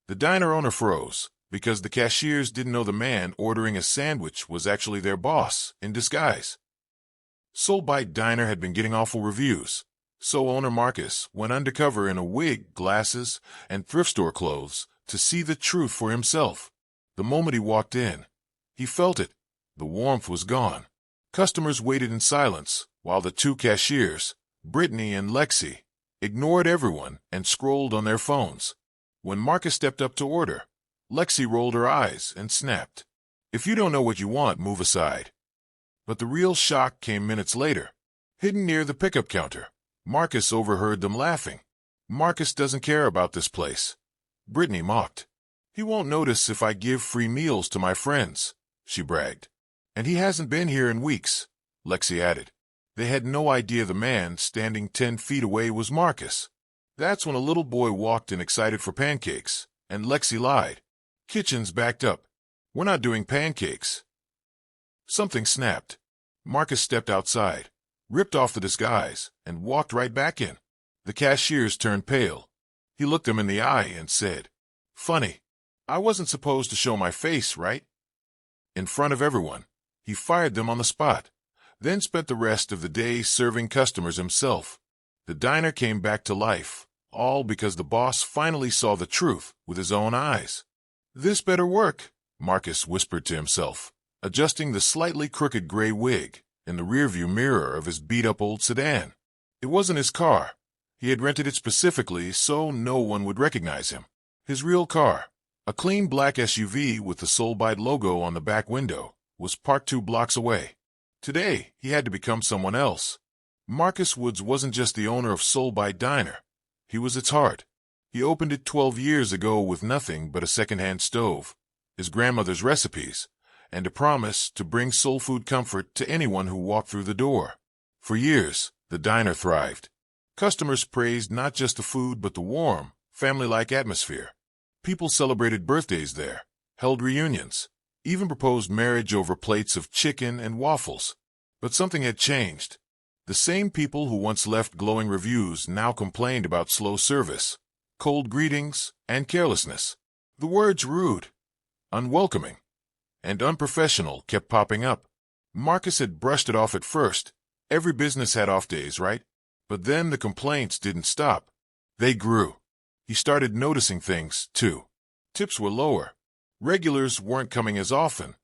The diner owner froze, because the cashiers didn't know the man ordering a sandwich was actually their boss, in disguise. Soul Bite Diner had been getting awful reviews, so owner Marcus went undercover in a wig, glasses, and thrift store clothes to see the truth for himself. The moment he walked in, he felt it. The warmth was gone. Customers waited in silence, while the two cashiers, Brittany and Lexi, ignored everyone and scrolled on their phones. When Marcus stepped up to order, Lexi rolled her eyes and snapped, "If you don't know what you want, move aside." But the real shock came minutes later. Hidden near the pickup counter, Marcus overheard them laughing. "Marcus doesn't care about this place," Brittany mocked. "He won't notice if I give free meals to my friends," she bragged. "And he hasn't been here in weeks," Lexi added. They had no idea the man standing 10 feet away was Marcus. That's when a little boy walked in excited for pancakes, and Lexi lied. "Kitchen's backed up. We're not doing pancakes." Something snapped. Marcus stepped outside, ripped off the disguise, and walked right back in. The cashiers turned pale. He looked them in the eye and said, "Funny. I wasn't supposed to show my face, right?" In front of everyone, he fired them on the spot, then spent the rest of the day serving customers himself. The diner came back to life, all because the boss finally saw the truth with his own eyes. "This better work," Marcus whispered to himself, adjusting the slightly crooked gray wig in the rearview mirror of his beat-up old sedan. It wasn't his car. He had rented it specifically so no one would recognize him. His real car, a clean black SUV with the Soul Bite logo on the back window, was parked 2 blocks away. Today, he had to become someone else. Marcus Woods wasn't just the owner of Soul Bite Diner. He was its heart. He opened it 12 years ago with nothing but a second-hand stove, his grandmother's recipes, and a promise to bring soul food comfort to anyone who walked through the door. For years, the diner thrived. Customers praised not just the food but the warm, family-like atmosphere. People celebrated birthdays there, held reunions, even proposed marriage over plates of chicken and waffles. But something had changed. The same people who once left glowing reviews now complained about slow service, cold greetings, and carelessness. The words rude, unwelcoming, and unprofessional kept popping up. Marcus had brushed it off at first. Every business had off days, right? But then the complaints didn't stop. They grew. He started noticing things, too. Tips were lower. Regulars weren't coming as often.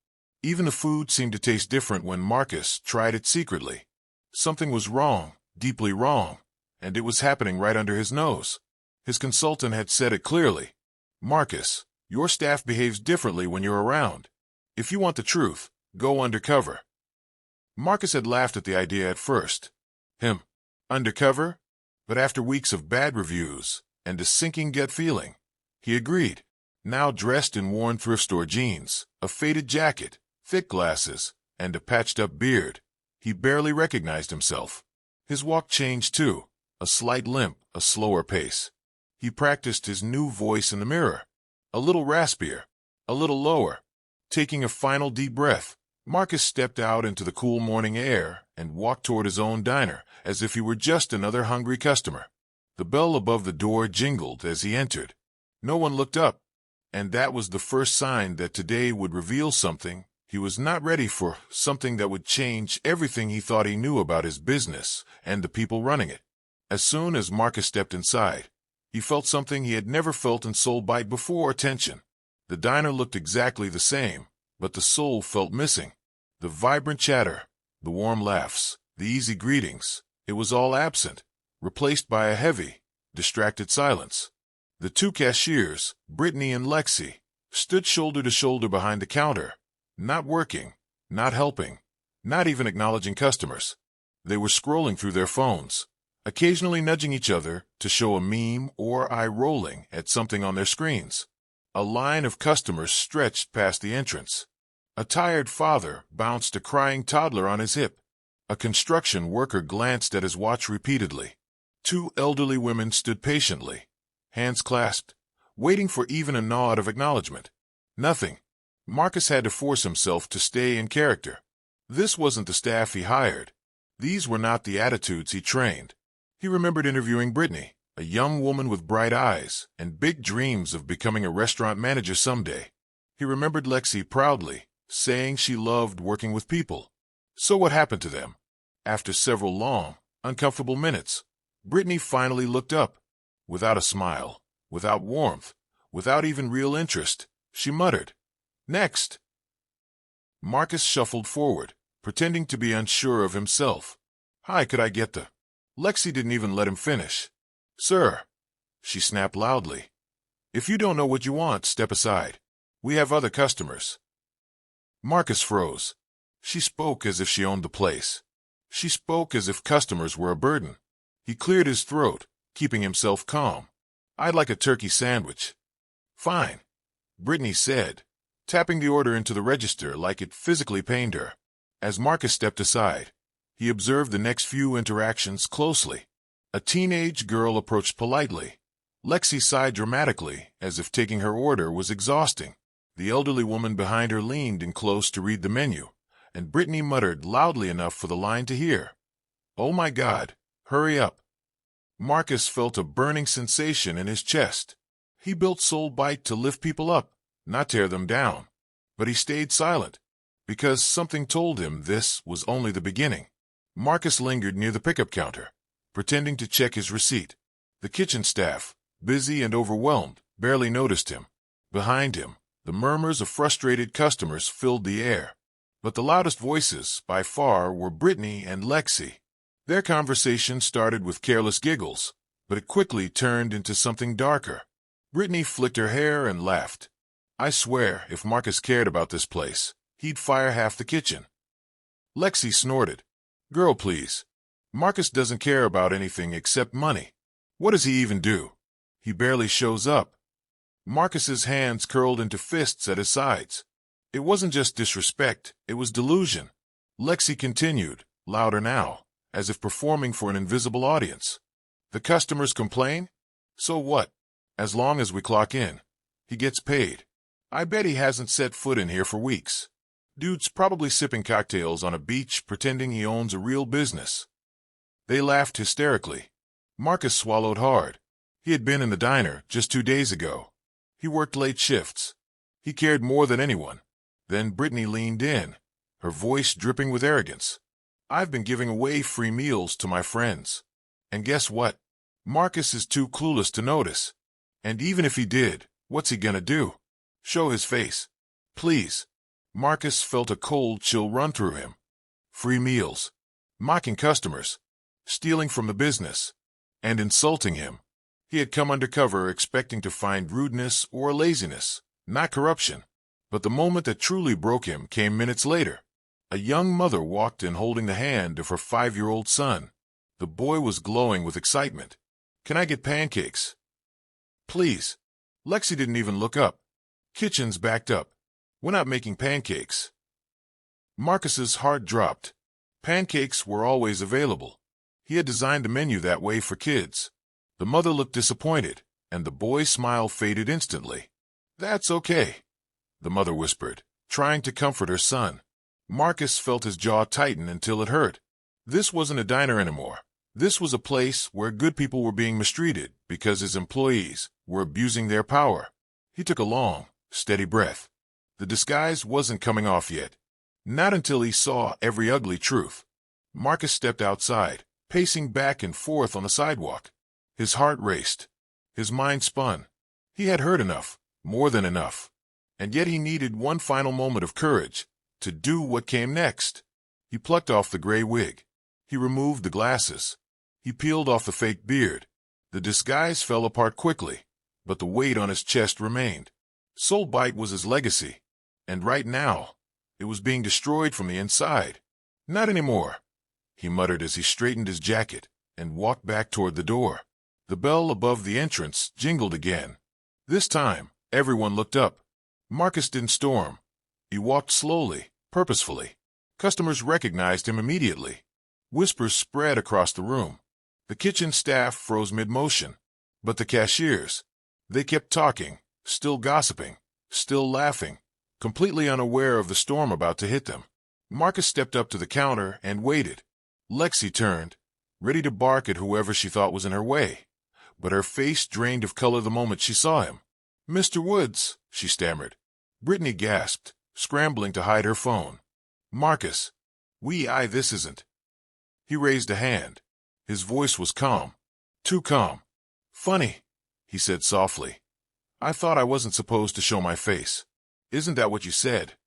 Even the food seemed to taste different when Marcus tried it secretly. Something was wrong, deeply wrong, and it was happening right under his nose. His consultant had said it clearly. "Marcus, your staff behaves differently when you're around. If you want the truth, go undercover." Marcus had laughed at the idea at first. Him, undercover? But after weeks of bad reviews and a sinking gut feeling, he agreed. Now dressed in worn thrift store jeans, a faded jacket, thick glasses, and a patched-up beard, he barely recognized himself. His walk changed too, a slight limp, a slower pace. He practiced his new voice in the mirror, a little raspier, a little lower. Taking a final deep breath, Marcus stepped out into the cool morning air and walked toward his own diner as if he were just another hungry customer. The bell above the door jingled as he entered. No one looked up. And that was the first sign that today would reveal something he was not ready for, something that would change everything he thought he knew about his business and the people running it. As soon as Marcus stepped inside, he felt something he had never felt in Soul Bite before: tension. The diner looked exactly the same, but the soul felt missing. The vibrant chatter, the warm laughs, the easy greetings, it was all absent, replaced by a heavy, distracted silence. The two cashiers, Brittany and Lexi, stood shoulder to shoulder behind the counter, not working, not helping, not even acknowledging customers. They were scrolling through their phones, occasionally nudging each other to show a meme or eye-rolling at something on their screens. A line of customers stretched past the entrance. A tired father bounced a crying toddler on his hip. A construction worker glanced at his watch repeatedly. 2 elderly women stood patiently, hands clasped, waiting for even a nod of acknowledgement. Nothing. Marcus had to force himself to stay in character. This wasn't the staff he hired. These were not the attitudes he trained. He remembered interviewing Brittany, a young woman with bright eyes and big dreams of becoming a restaurant manager someday. He remembered Lexi proudly, saying she loved working with people. So what happened to them? After several long, uncomfortable minutes, Brittany finally looked up. Without a smile, without warmth, without even real interest, she muttered, "Next." Marcus shuffled forward, pretending to be unsure of himself. "Hi, could I get the—" Lexi didn't even let him finish. "Sir," she snapped loudly, "if you don't know what you want, step aside. We have other customers." Marcus froze. She spoke as if she owned the place. She spoke as if customers were a burden. He cleared his throat, keeping himself calm. "I'd like a turkey sandwich." "Fine," Brittany said, tapping the order into the register like it physically pained her. As Marcus stepped aside, he observed the next few interactions closely. A teenage girl approached politely. Lexi sighed dramatically, as if taking her order was exhausting. The elderly woman behind her leaned in close to read the menu, and Brittany muttered loudly enough for the line to hear, "Oh my God, hurry up." Marcus felt a burning sensation in his chest. He built Soul Bite to lift people up, not tear them down. But he stayed silent, because something told him this was only the beginning. Marcus lingered near the pickup counter, pretending to check his receipt. The kitchen staff, busy and overwhelmed, barely noticed him. Behind him, the murmurs of frustrated customers filled the air. But the loudest voices, by far, were Brittany and Lexi. Their conversation started with careless giggles, but it quickly turned into something darker. Brittany flicked her hair and laughed. "I swear, if Marcus cared about this place, he'd fire half the kitchen." Lexi snorted. "Girl, please. Marcus doesn't care about anything except money. What does he even do? He barely shows up." Marcus's hands curled into fists at his sides. It wasn't just disrespect, it was delusion. Lexi continued, louder now, as if performing for an invisible audience. "The customers complain? So what? As long as we clock in, he gets paid. I bet he hasn't set foot in here for weeks. Dude's probably sipping cocktails on a beach pretending he owns a real business." They laughed hysterically. Marcus swallowed hard. He had been in the diner just 2 days ago. He worked late shifts. He cared more than anyone. Then Brittany leaned in, her voice dripping with arrogance. "I've been giving away free meals to my friends. And guess what? Marcus is too clueless to notice. And even if he did, what's he gonna do? Show his face? Please." Marcus felt a cold chill run through him. Free meals, mocking customers, stealing from the business, and insulting him. He had come undercover expecting to find rudeness or laziness, not corruption. But the moment that truly broke him came minutes later. A young mother walked in holding the hand of her 5-year-old son. The boy was glowing with excitement. "Can I get pancakes?" "Please." Lexi didn't even look up. "Kitchen's backed up. We're not making pancakes." Marcus's heart dropped. Pancakes were always available. He had designed the menu that way for kids. The mother looked disappointed, and the boy's smile faded instantly. "That's okay," the mother whispered, trying to comfort her son. Marcus felt his jaw tighten until it hurt. This wasn't a diner anymore. This was a place where good people were being mistreated because his employees were abusing their power. He took a long, steady breath. The disguise wasn't coming off yet. Not until he saw every ugly truth. Marcus stepped outside, pacing back and forth on the sidewalk. His heart raced. His mind spun. He had heard enough, more than enough. And yet he needed one final moment of courage to do what came next. He plucked off the gray wig. He removed the glasses. He peeled off the fake beard. The disguise fell apart quickly, but the weight on his chest remained. Soul Bite was his legacy, and right now, it was being destroyed from the inside. "Not anymore," he muttered as he straightened his jacket and walked back toward the door. The bell above the entrance jingled again. This time, everyone looked up. Marcus didn't storm. He walked slowly, purposefully. Customers recognized him immediately. Whispers spread across the room. The kitchen staff froze mid-motion. But the cashiers, they kept talking, still gossiping, still laughing, completely unaware of the storm about to hit them. Marcus stepped up to the counter and waited. Lexi turned, ready to bark at whoever she thought was in her way. but her face drained of color the moment she saw him. "Mr. Woods," she stammered. Brittany gasped, scrambling to hide her phone. "Marcus, this isn't." He raised a hand. His voice was calm. Too calm. "Funny," he said softly. "I thought I wasn't supposed to show my face. Isn't that what you said?"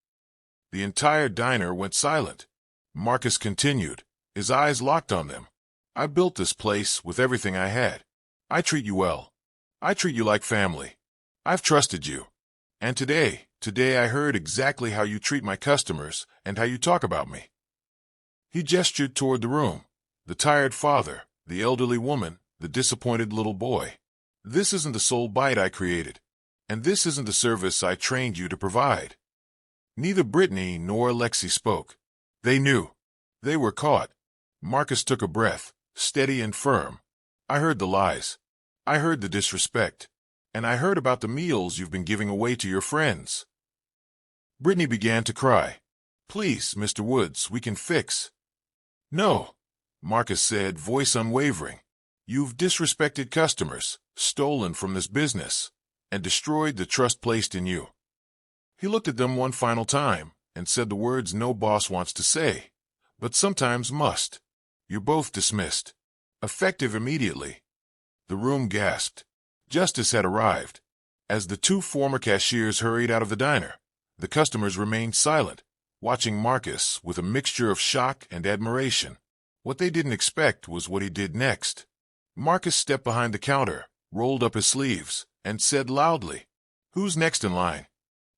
The entire diner went silent. Marcus continued, his eyes locked on them. "I built this place with everything I had. I treat you well. I treat you like family. I've trusted you. And today I heard exactly how you treat my customers and how you talk about me." He gestured toward the room. The tired father, the elderly woman, the disappointed little boy. "This isn't the Soul Bite I created. And this isn't the service I trained you to provide." Neither Brittany nor Lexi spoke. They knew. They were caught. Marcus took a breath, steady and firm. "I heard the lies. I heard the disrespect. And I heard about the meals you've been giving away to your friends." Brittany began to cry. "Please, Mr. Woods, we can fix." "No," Marcus said, voice unwavering. "You've disrespected customers, stolen from this business, and destroyed the trust placed in you." He looked at them one final time and said the words no boss wants to say, but sometimes must. "You're both dismissed. Effective immediately." The room gasped. Justice had arrived. As the two former cashiers hurried out of the diner, the customers remained silent, watching Marcus with a mixture of shock and admiration. What they didn't expect was what he did next. Marcus stepped behind the counter, rolled up his sleeves, and said loudly, "Who's next in line?"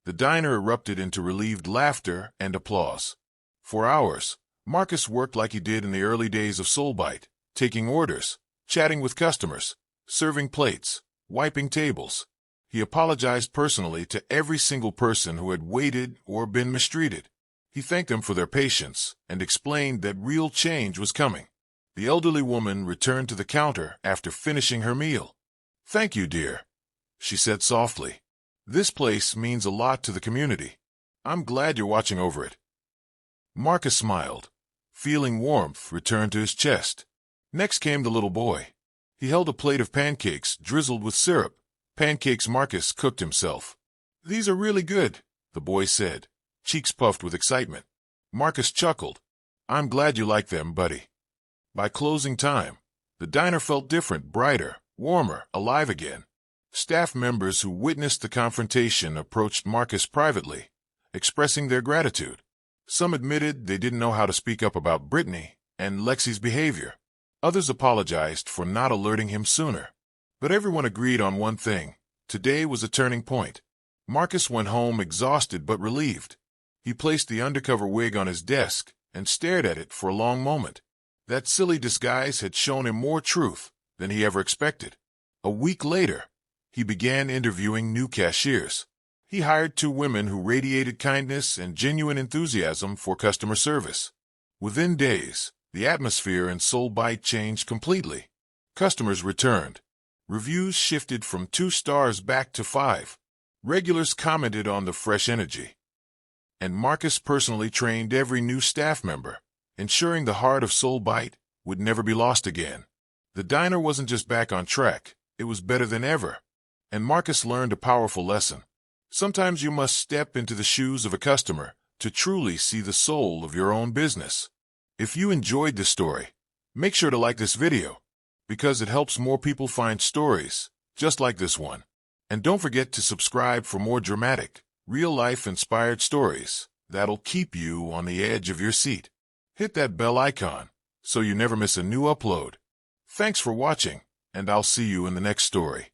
The diner erupted into relieved laughter and applause. For hours, Marcus worked like he did in the early days of Soulbite, taking orders, chatting with customers, serving plates, wiping tables. He apologized personally to every single person who had waited or been mistreated. He thanked them for their patience and explained that real change was coming. The elderly woman returned to the counter after finishing her meal. "Thank you, dear," she said softly. "This place means a lot to the community. I'm glad you're watching over it." Marcus smiled. Feeling warmth return to his chest. Next came the little boy. He held a plate of pancakes drizzled with syrup, pancakes Marcus cooked himself. "These are really good," the boy said, cheeks puffed with excitement. Marcus chuckled. "I'm glad you like them, buddy." By closing time, the diner felt different, brighter, warmer, alive again. Staff members who witnessed the confrontation approached Marcus privately, expressing their gratitude. Some admitted they didn't know how to speak up about Brittany and Lexi's behavior. Others apologized for not alerting him sooner. But everyone agreed on one thing. Today was a turning point. Marcus went home exhausted but relieved. He placed the undercover wig on his desk and stared at it for a long moment. That silly disguise had shown him more truth than he ever expected. A week later, he began interviewing new cashiers. He hired 2 women who radiated kindness and genuine enthusiasm for customer service. Within days, the atmosphere in Soulbite changed completely. Customers returned. Reviews shifted from 2 stars back to 5. Regulars commented on the fresh energy. And Marcus personally trained every new staff member, ensuring the heart of Soulbite would never be lost again. The diner wasn't just back on track, it was better than ever. And Marcus learned a powerful lesson. Sometimes you must step into the shoes of a customer to truly see the soul of your own business. If you enjoyed this story, make sure to like this video, because it helps more people find stories just like this one. And don't forget to subscribe for more dramatic, real-life inspired stories that'll keep you on the edge of your seat. Hit that bell icon so you never miss a new upload. Thanks for watching, and I'll see you in the next story.